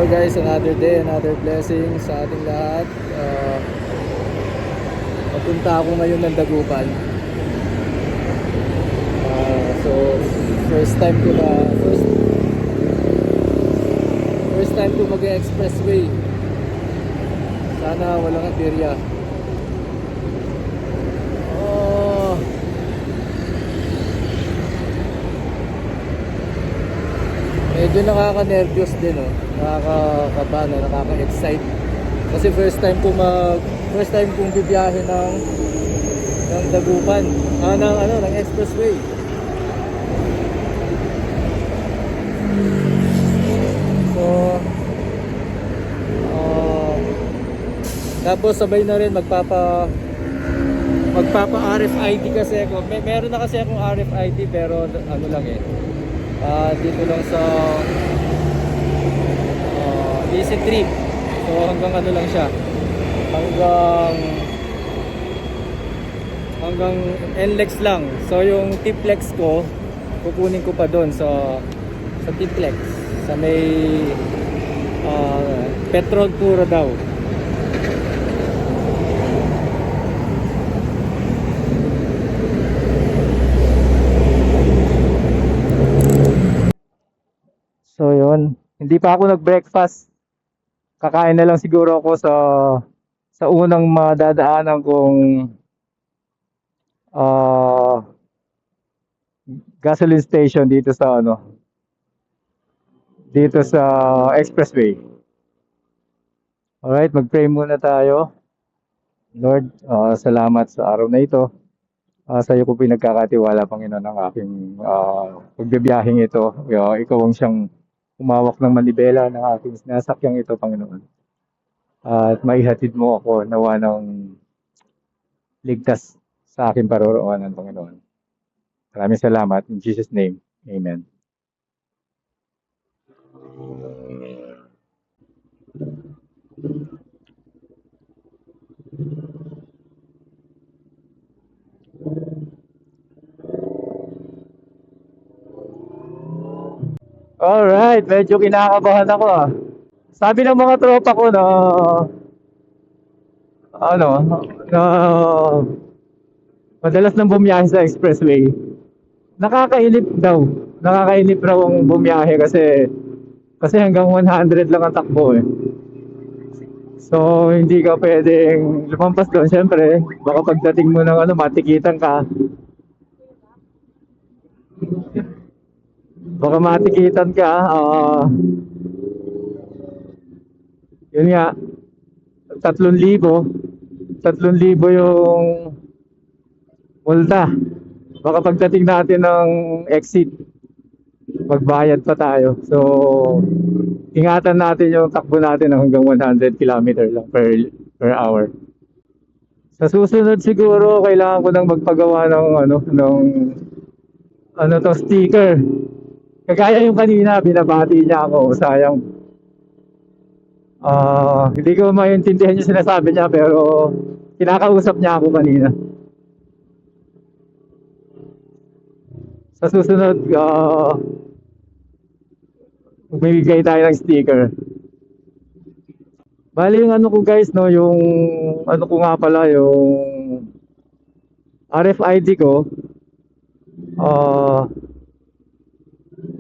guys, another day, another blessing sa ating lahat. Papunta ako ngayon ng Dagupan. So first time ko mag-expressway. Sana walang aberya. Medyo nakaka-nervyos din, nakakakaba, nakaka-excite. Kasi first time kong bibiyahe ng Dagupan, ng expressway. So tapos sabay na rin magpapa RFID kasi ako. Meron na kasi akong RFID pero ano lang dito lang sa easy trip. So hanggang ano lang siya, hanggang NLEX lang. So yung Tiplex ko kukunin ko pa doon sa Tiplex sa may Petrol Puro daw. So yun, hindi pa ako nag-breakfast. Kakain na lang siguro ako sa unang madadaanan kong gasoline station dito sa expressway. Alright, mag-pray muna tayo. Lord, salamat sa araw na ito. Sa iyo ko pinagkakatiwala, Panginoon, ang aking pagbibiyaheng ito. Ikaw ang siyang umawak ng manibela ng aking sinasakyang ito, Panginoon. At maihatid mo ako nawa ng ligtas sa aking paroroonan, Panginoon. Maraming salamat. In Jesus' name, Amen. Alright, medyo kinakabahan ako Sabi ng mga tropa ko na madalas nang bumiyahe sa expressway. Nakakainip raw ang bumiyahe kasi hanggang 100 lang ang takbo So hindi ka pwedeng lumampas doon. Siyempre, baka pagdating mo ng matikitan ka. Yun nga, 3,000 yung multa. Baka pagdating natin ng exit, magbayad pa tayo. So ingatan natin yung takbo natin hanggang 100 km lang per hour. Sa susunod siguro kailangan ko nang magpagawa ng sticker. Kagaya yung kanina, binabati niya ako. Sayang. Hindi ko maintindihan yung sinasabi niya pero kinakausap niya ako kanina. Sa susunod, bibigay tayo ng sticker. Bali yung ko guys, yung ko nga pala, yung RFID ko,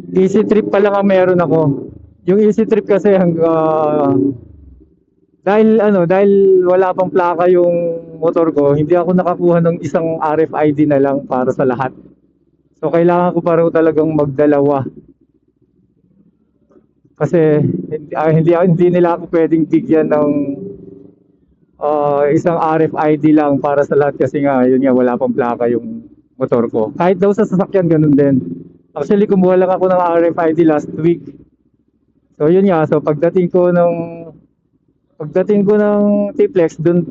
easy trip pa lang ang meron ako. Yung easy trip kasi dahil wala pang plaka yung motor ko, hindi ako nakakuha ng isang RFID na lang para sa lahat. So kailangan ko pa raw talagang magdalawa. Kasi hindi nila ako pwedeng bigyan ng isang RFID lang para sa lahat kasi yun nga wala pang plaka yung motor ko. Kahit daw sa sasakyan ganun din. Actually kumuha lang ako ng RFID last week. So yun nga, so pagdating ko ng Tiplex, doon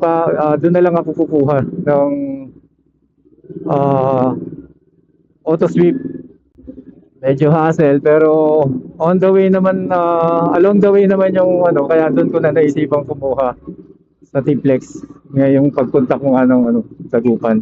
na lang ako kukuha ng auto sweep. Medyo hassle pero along the way naman yung kaya doon ko na naisipang kumuha sa Tiplex ngayong pagpunta ko ng Dagupan.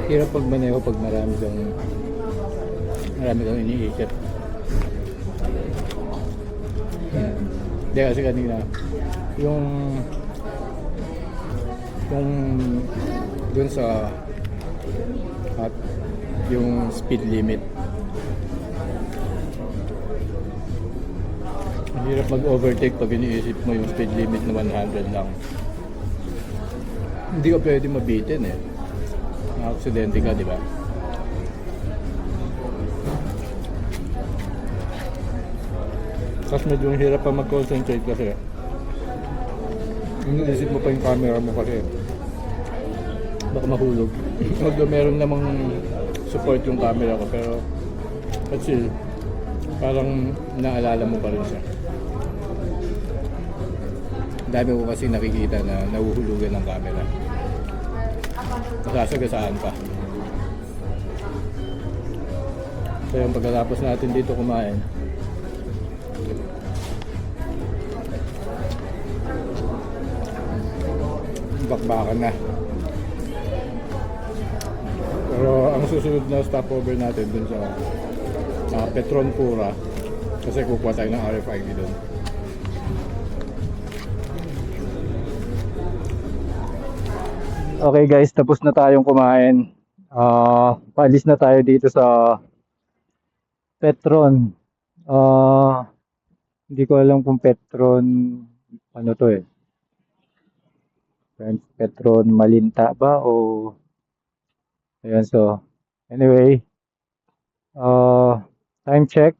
Hirap pag maneho pag marami kang iniisip. Hindi kasi kanina, yung kung dun sa at yung speed limit, ang hirap mag-overtake pag iniisip mo yung speed limit na 100 lang. Hindi ka pwede mabitin eh. Na-aksidente ka, di ba? Tapos medyo hirap pa mag-concentrate kasi iniisip mo pa yung camera mo kasi baka mahulog. Although meron namang support yung camera ko, pero still parang naalala mo pa rin siya. Dami ko kasi nakikita na nahuhulugan ng camera. Nasasagasaan pa. So yung pagkatapos natin dito kumain, bakbakan na. Pero ang susunod na stopover natin dun sa Petron Pura, kasi kukuha tayo ng RFID dun. Okay guys, tapos na tayong kumain. Paalis na tayo dito sa Petron. Hindi ko alam kung Petron ano to eh. Petron Malinta ba o ayan. So anyway, time check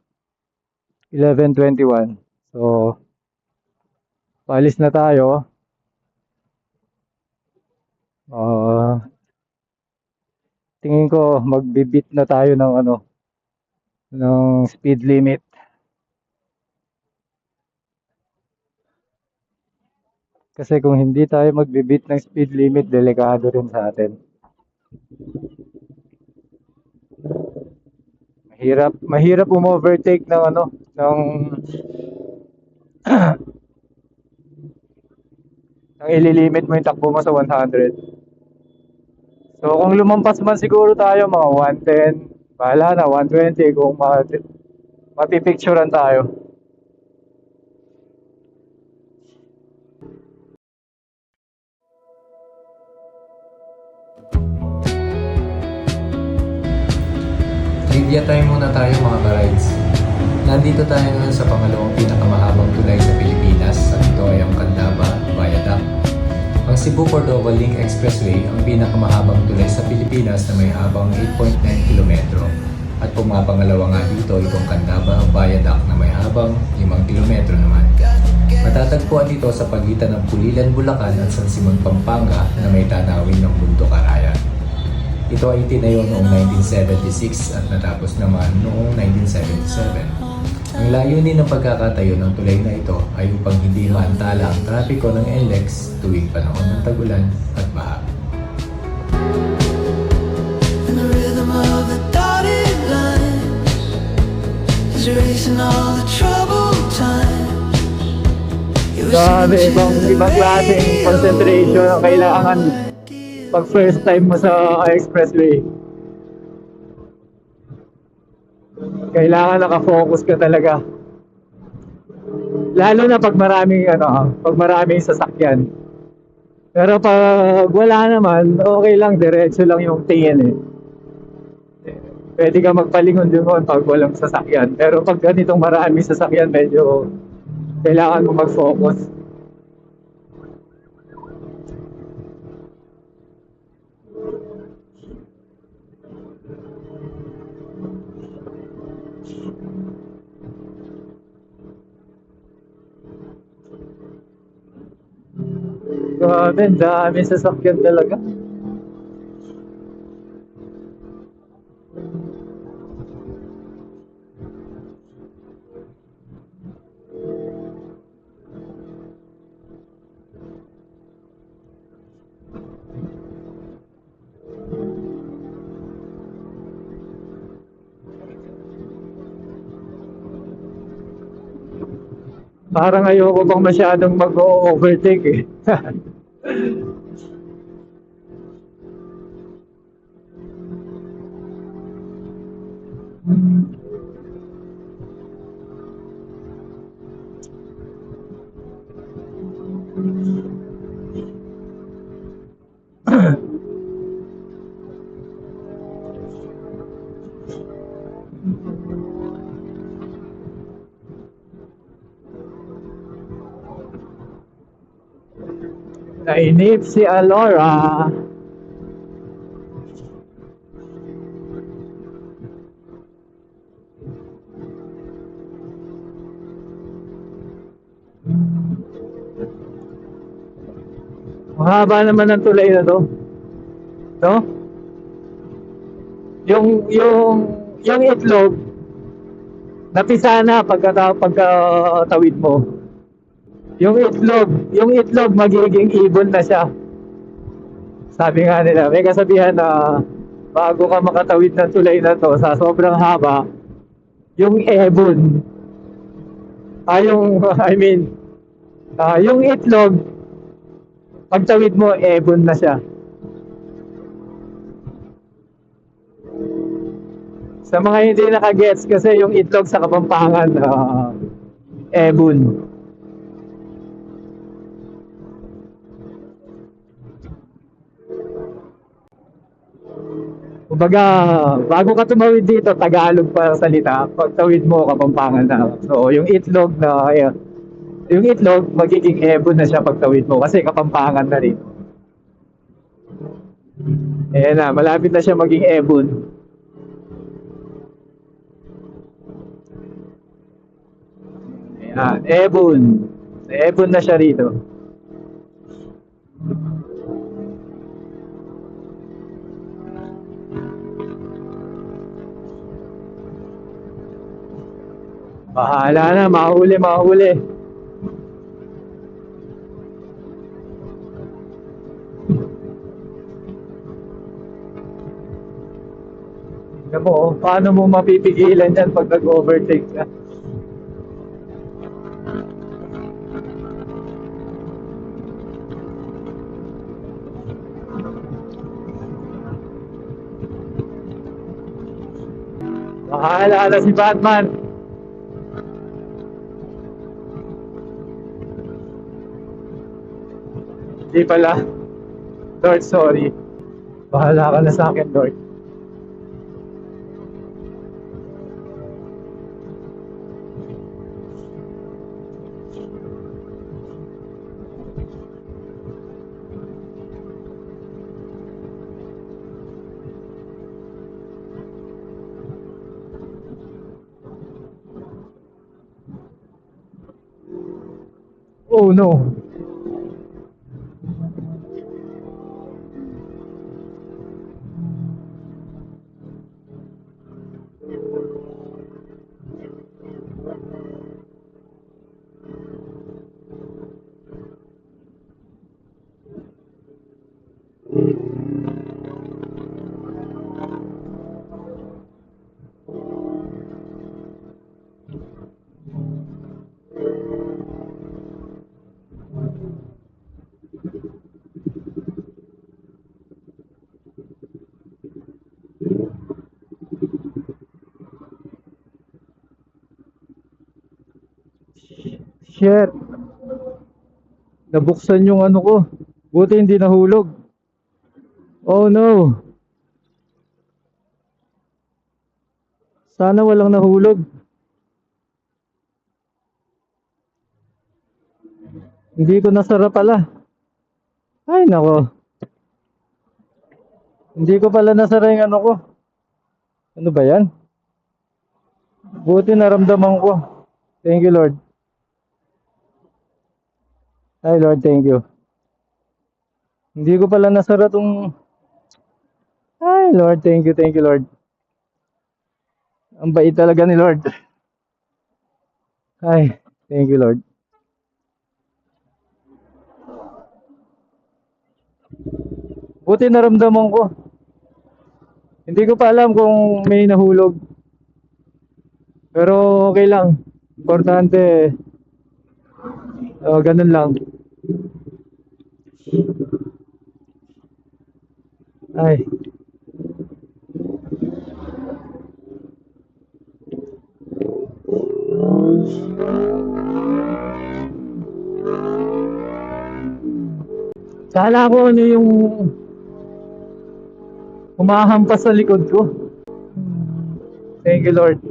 11:21. So paalis na tayo. Tingin ko magbibit na tayo ng ng speed limit. Kasi kung hindi tayo magbibit ng speed limit, delikado rin sa atin. Mahirap umovertake ng ng ng ililimit mo yung takbo mo sa 100. So kung lumampas man siguro tayo mga 110, bahala na 120 kung mapipicturean tayo. Trivia time muna tayo mga ka-rides. Nandito tayo ngayon sa pangalawang pinakamahabang tulay sa Pilipinas at ito ay ang Candaba Viaduct. Ang Cebu-Cordova Link Expressway ang pinakamahabang tulay sa Pilipinas na may habang 8.9 km at pumapangalawa nga dito itong Candaba Viaduct na may habang 5 km naman. Matatagpuan dito sa pagitan ng Pulilan, Bulacan at San Simon, Pampanga na may tanawin ng Bundok Arayan. Ito ay itinayo noong 1976 at natapos naman noong 1977. Ang layunin ng pagkakatayo ng tulay na ito ay upang hindi maantala ang trapiko ng NLEX tuwing panahon ng tag-ulan at baha. Grabe, ibang klaseng concentration ang kailangan pag first time mo sa expressway. Kailangan nakafocus ka talaga. Lalo na pag maraming sasakyan. Pero pag wala naman, okay lang, diretso lang yung tingin eh. Pwede ka magpalingon doon pag walang sasakyan. Pero pag ganitong maraming sasakyan, medyo kailangan mo mag-focus. Grabe, ang dami sasakyan talaga. Parang ayoko bang masyadong mag-overtake eh. Nainip si Alora. Mahaba naman ang tulay na to. No? Yung itlog, napisa na pagkatawid mo. Yung itlog magiging ibon na siya. Sabi nga nila, may kasabihan na bago ka makatawid ng tulay na to sa sobrang haba, yung ebon, yung itlog, pagtawid mo, ebon na siya. Sa mga hindi nakagets, kasi yung itlog sa Kapampangan, ebon. Kumbaga, bago ka tumawid dito, Tagalog pa ang salita. Pagtawid mo, Kapampangan na. So, yung itlog, magiging ebon na siya pagtawid mo kasi Kapampangan na rin. Ayan na, malapit na siya maging ebon. Ayan, ebon. Ebon na siya rito. Bahala na, mahuli. Tingnan mo, paano mo mapipigilan yan pag nag-overtake ka? Bahala na si Batman. Hindi pala. Lord, sorry. Bahala ka na sa akin, Lord. Oh no. Shit. Nabuksan yung ano ko. Buti hindi nahulog. Oh no. Sana walang nahulog. Hindi ko nasara pala. Ay nako. Hindi ko pala nasara yung ano ko. Ano ba yan? Buti naramdaman ko. Thank you, Lord. Ay Lord, thank you. Hindi ko pala nasara tong... Ay Lord, thank you, Lord. Ang bait talaga ni Lord. Ay, thank you, Lord. Buti naramdaman ko. Hindi ko pa alam kung may nahulog. Pero okay lang. Importante, ganun lang. Ay. Kala ko ano yung Humahampas sa likod ko. Thank you, Lord.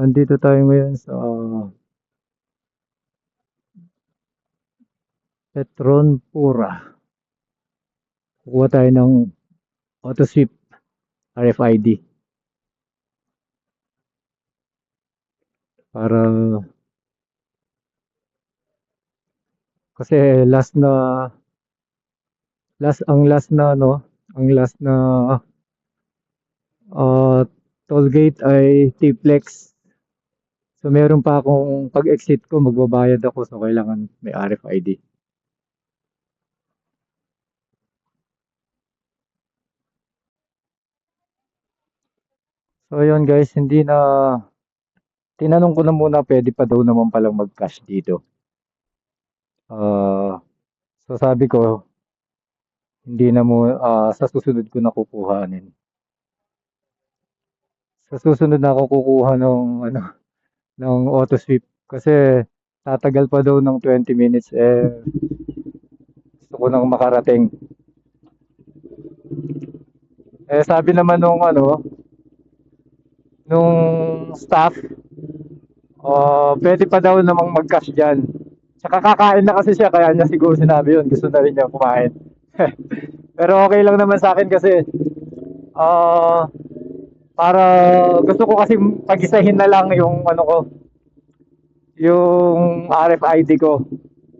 Nandito tayo ngayon sa Petronpura. Kukuha tayo ng AutoSweep RFID para kasi last na toll gate ay T-Flex. So meron pa akong pag-exit ko magbabayad ako, so kailangan may RFID. So yun guys, tinanong ko na muna, pwede pa daw naman palang mag-cash dito. So sabi ko, hindi na mo, sa susunod ko na kukuhanin. Sa susunod na ako kukuha ng AutoSweep kasi tatagal pa daw ng 20 minutes, gusto ko nang makarating. Sabi naman nung staff, pwede pa daw namang mag-cash dyan. Tsaka kakain na kasi siya, kaya niya siguro sinabi yun. Gusto na rin niya kumain. Pero okay lang naman sa akin kasi para gusto ko kasi pag-isahin na lang yung yung RFID ko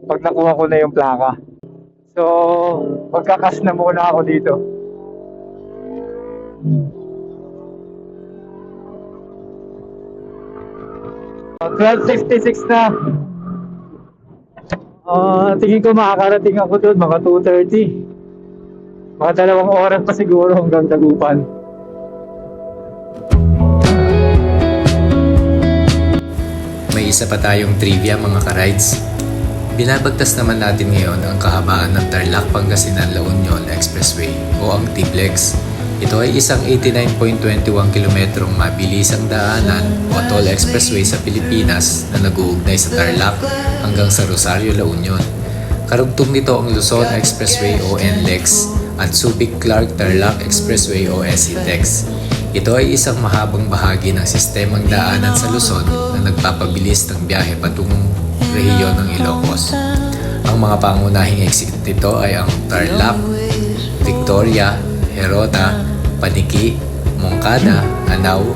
pag nakuha ko na yung plaka. So, magka-cash na muna ako dito. So, 12:56 na. Tingin ko makakarating ako doon mga 2:30. Mga 2 oras pa siguro hanggang Dagupan. May isa pa tayong trivia mga ka-rides. Binabagtas naman natin ngayon ang kahabaan ng Tarlac-Pangasinan-La Union Expressway o ang T-Flex. Ito ay isang 89.21 kilometrong mabilisang daanan o toll expressway sa Pilipinas na nag-uugnay sa Tarlac hanggang sa Rosario, La Union. Karugtong nito ang Luzon Expressway o NLEX at Subic-Clark Tarlac Expressway o SCTEX. Ito ay isang mahabang bahagi ng sistemang daanan sa Luzon na nagpapabilis ng biyahe patungong rehiyon ng Ilocos. Ang mga pangunahing exit nito ay ang Tarlac, Victoria, Herota, Paniki, Moncada, Anao,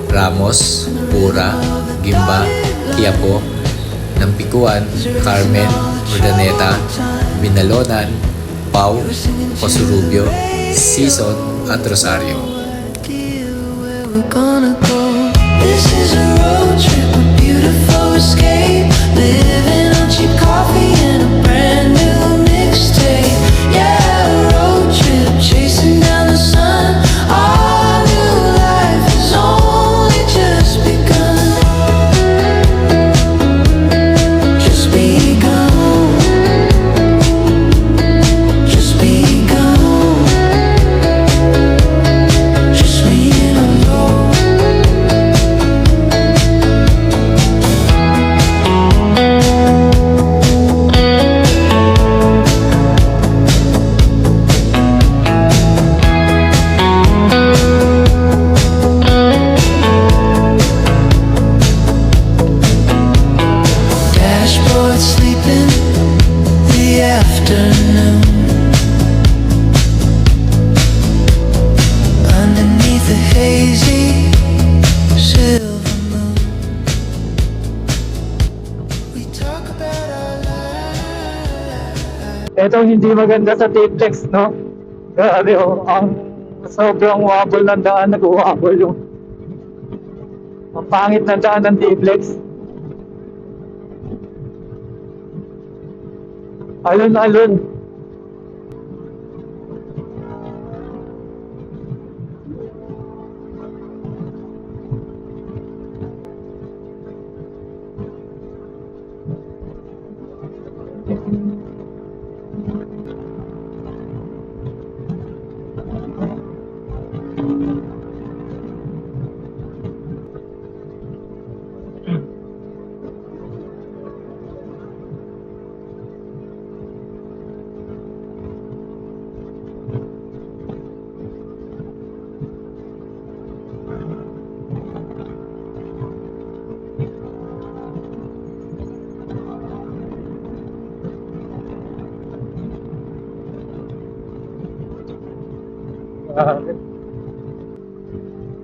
Ramos, Pura, Gimba, Quiapo, Nampikuan, Carmen, Urdaneta, Binalonan, Pau, Cosurubio, Sison at Rosario. We're gonna go. This is a road trip, a beautiful escape. Living on cheap coffee and a brand new mixtape. Yeah, a road trip, chasing down the sun. Our new life has only just begun. Just begun. Just begun. Just me and alone. Dashboard sleeping the afternoon. Underneath the hazy silver moon, we talk about our lives. Ito hindi maganda sa T-Flex, no? Grabe, ang Sobrang wobble ng daan, nag-wobble yung ang pangit ng daan ng T-Flex. Alon-alon.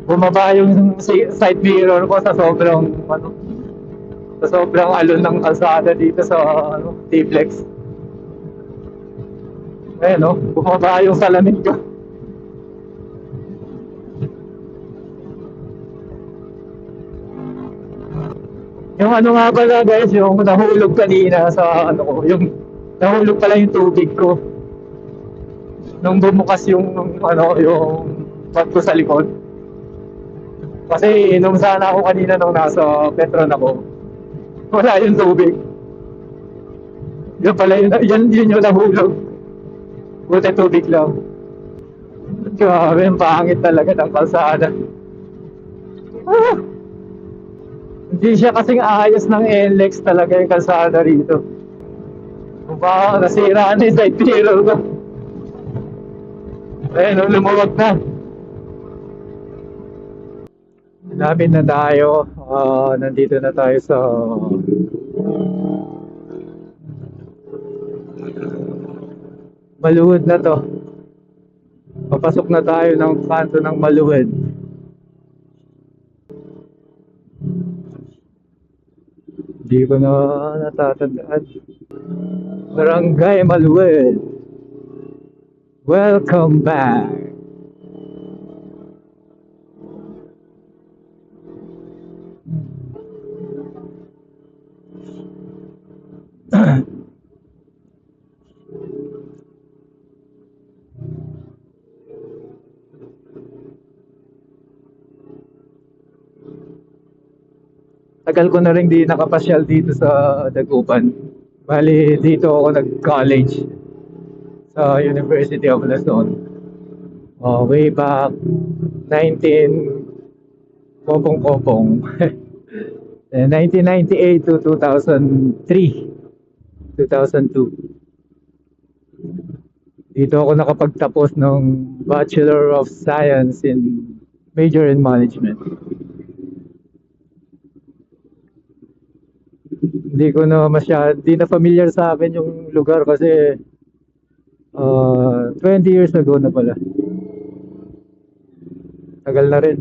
Bumaba yung side mirror ko sa sobrang ano, sa sobrang alon ng kalsada dito sa ano, T-Flex. Ayun no, bumaba yung salamin ko. Yung ano nga pala guys, yung nahulog kanina sa ano ko, yung nahulog pala yung tubig ko. Nung bumukas yung ano, yung bag ko sa likod. Kasi inom sana ako kanina nung nasa Petron ako. Wala yung tubig. Yun pala yun yung nahulog. Buti tubig lang. Grabe, ang pangit talaga ng kalsada. Ah! Hindi siya kasing ayos ng NLEX talaga yung kalsada rito. Kung baka nasira na yung side mirror ko. Ayun, lumuwag na. Malapit na tayo. Nandito na tayo sa Maluwid na to. Papasok na tayo ng kanto ng Maluwid. Hindi ko na natatandaan. Barangay Maluwid. Welcome back. Tagal ko na rin di nakapasyal dito sa Dagupan. Bali, dito ako nag-college sa University of Luzon. Way back 1998 to 2003, 2002. Dito ako nakapagtapos ng Bachelor of Science in Major in Management. Hindi ko na di na familiar sa akin yung lugar kasi 20 years ago na pala. Tagal na rin.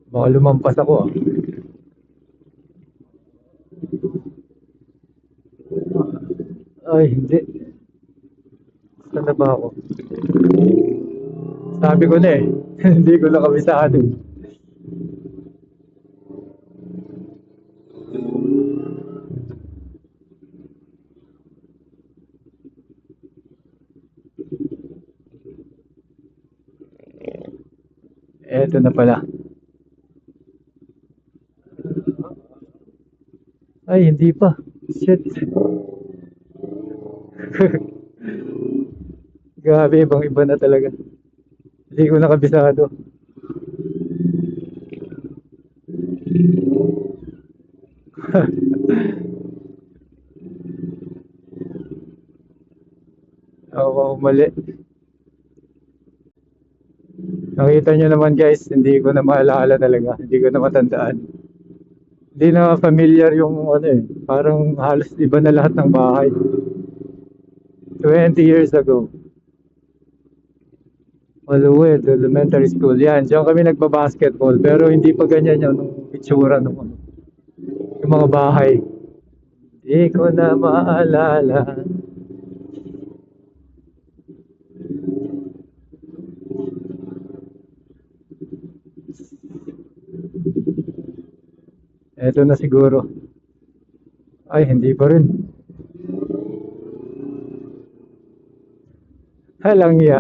Baka lumampas ako ah. Ay, hindi. Saan na ba ako? Sabi ko na eh. Hindi ko na kabisado. Eto na pala. Ay, hindi pa. Shit. Grabe, ibang iba na talaga. Hindi ko nakabisado. Ako mali. Nakita nyo naman guys, hindi ko na maalala talaga. Hindi ko na matandaan. Hindi na familiar yung ano eh. Parang halos iba na lahat ng bahay. 20 years ago. Maluwid, elementary school. Yan, diyan kami nagba-basketball. Pero hindi pa ganyan yun, nung itsura nung ano, yung mga bahay. Di ko na maalala. Eto na siguro. Ay, hindi pa rin. Halang ya.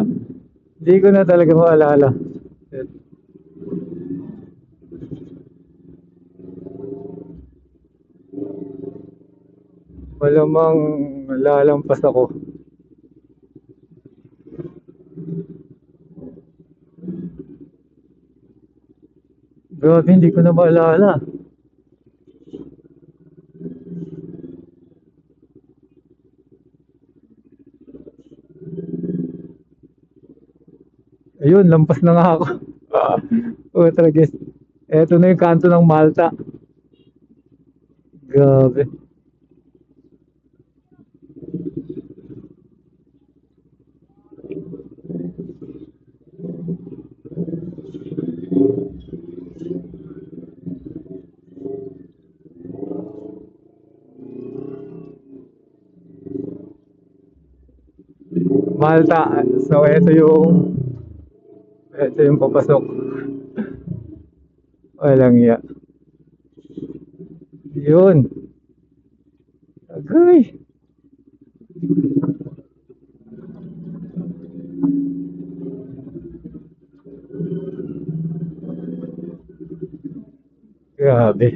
Di ko na talaga maalala. Malamang lalampas ako. Grabe, hindi ko na maalala. Ayun, lampas na nga ako. Oh, tragis. Eto na yung kanto ng Malta. Grabe. Malta. So, ito yung papasok. Walang iya. Yun. Agay. Grabe.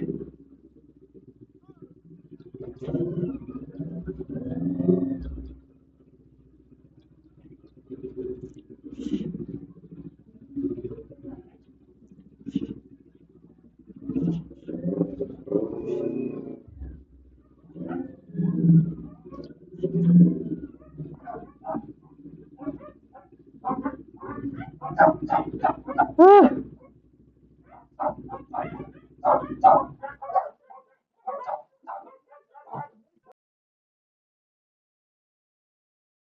Ah!